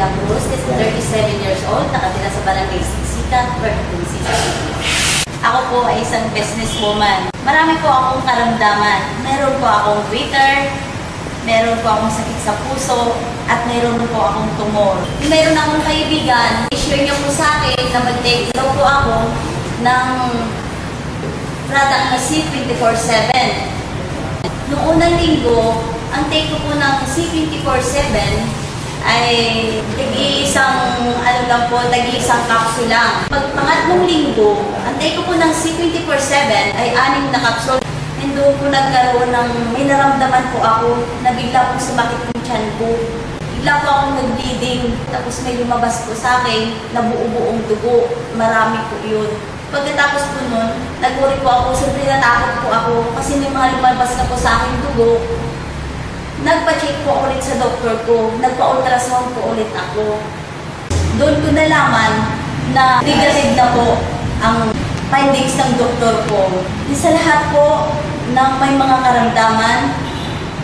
la Cruz, 37 years old, nakatira sa Barangay Siksikan, Puerto City. Ako po ay isang businesswoman. Marami po akong karamdaman. Meron po akong waiter, meron po akong sakit sa puso, at meron po akong tumor. Meron akong kaibigan, i-share niyo po sa akin na mag-take daw po ako ng product na C24/7. Noong unang linggo, ang take ko po ng C24/7 ay tag-iisang capsule lang. Pag pangatlong linggo, ang take ko po ng C24/7 ay 6 na capsule. And doon po nagkaroon ng, may naramdaman po ako na bigla po sumakit yung tiyan ko. Bigla po akong nag-bleeding, tapos may lumabas po sa akin na buo-buong dugo. Marami po yun. Pagkatapos po nun, nag-worry po ako, siyempre natakot po ako kasi may mga lumabas na po sa akin dugo. Nagpa-check po ulit sa doktor ko, nagpa-ultrasound po ulit ako. Doon ko nalaman na negative na po ang findings ng doktor ko. Sa lahat po ng may mga karamdaman,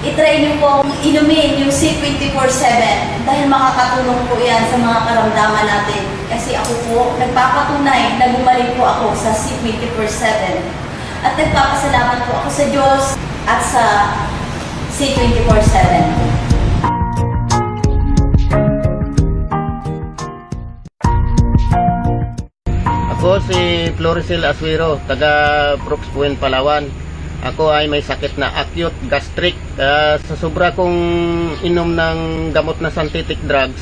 itry niyo po inumin yung C24/7 dahil makakatulong po yan sa mga karamdaman natin. Kasi ako po, nagpapatunay na gumaling po ako sa C24/7. At nagpapasalamat po ako sa Diyos at sa C24/7. Ako si Floricel Aswiro, taga Brooks Point, Palawan. Ako ay may sakit na acute gastric. Sa sobra kong inom ng gamot na synthetic drugs,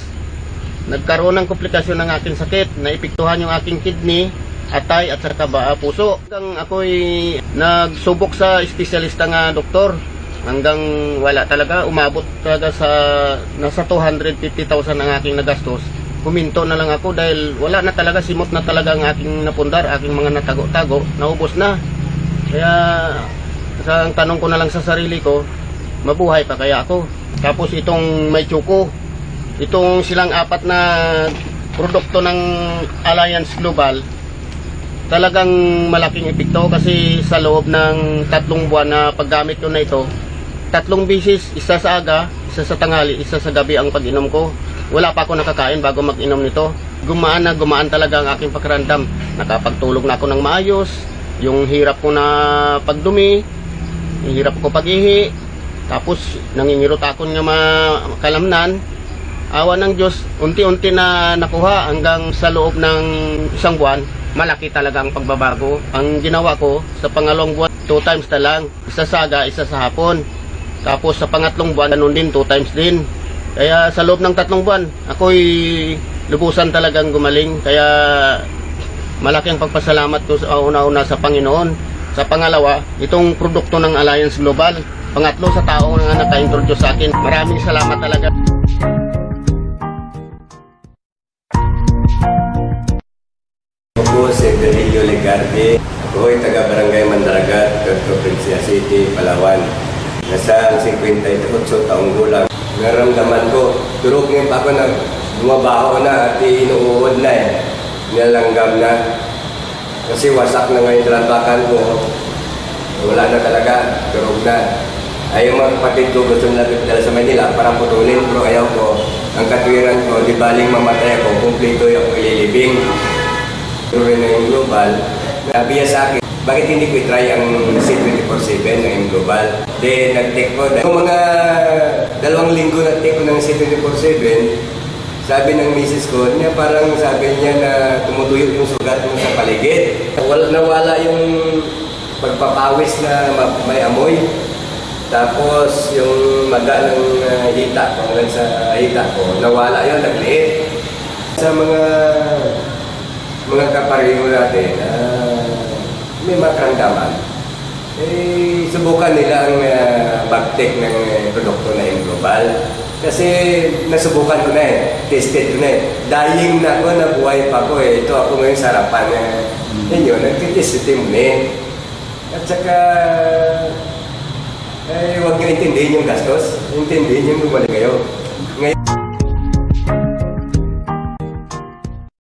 nagkaroon ng komplikasyon ng aking sakit. Naipiktuhan yung aking kidney, atay at saka puso. Ako'y nagsubok sa espesyalista nga doktor. Hanggang wala talaga, umabot talaga sa nasa 250,000 ang aking nagastos. Huminto na lang ako dahil wala na talaga, simot na talaga ang aking napundar, aking mga natago-tago, naubos na. Kaya ang tanong ko na lang sa sarili ko, mabuhay pa kaya ako? Tapos itong may tsuko, itong silang 4 na produkto ng Alliance Global, talagang malaking epekto kasi sa loob ng 3 buwan na paggamit ko na ito, 3 bisis, isa sa aga, isa sa tanghali, isa sa gabi ang pag-inom ko. Wala pa ako nakakain bago mag-inom nito. Gumaan na gumaan talaga ang aking pakiramdam. Nakapagtulog na ako ng maayos. Yung hirap ko na pagdumi, yung hirap ko pag-ihi. Tapos nangingirot ako ng makalamnan. Awa ng Diyos, unti-unti na nakuha hanggang sa loob ng 1 buwan. Malaki talaga ang pagbabago. Ang ginawa ko sa pangalawang buwan, 2 times na lang. Isa sa aga, isa sa hapon. Tapos sa pangatlong buwan, ganun din, 2 times din. Kaya sa loob ng 3 buwan, ako'y lubusan talagang gumaling. Kaya malaki ang pagpasalamat ko sa una-una sa Panginoon. Sa pangalawa, itong produkto ng Alliance Global. Pangatlo, sa tao na naka-introduce sa akin. Maraming salamat talaga. Ako si Berilio Legarde. Ako ay taga Barangay Mandaragat, Provincia City, Palawan. Nasa 58 taong gulang. Naramdaman ko, durog ngayon pa ako na bumabaho na at inuuod na nilalanggam na. Kasi wasak na ngayon talabakan ko. Wala na talaga, durog na. Ay yung mga kapatid ko gusto nila dala sa Manila para putulin, pero ayaw ko. Ang katwiran ko, di baling mamatay ako, kumplito yung ililibing. Pero na yung global, nabiya sa akin, bakit hindi ko i-try ang C24/7 na yung global? Then, nag-take ko. Kung mga 2 linggo nag-take ko ng C24/7, sabi ng misis ko, niya parang sabi niya na tumutuyo yung sugat mo sa paligid. Nawala yung pagpapawis na may amoy. Tapos, yung maga ng hita ko, hanggang sa hita ko, nawala yun, nagliit. Sa mga kapareho natin, may makaramdaman, subukan nila ang mag-take ng produkto na yung global. Kasi nasubukan ko na tested ko na Dying na ako, nabuhay pa ko Ito ako ngayon sa harapan ninyo, nagtitest mo At saka, huwag nyo intindihin yung gastos, intindihin yung gumaling kayo. Ngayon,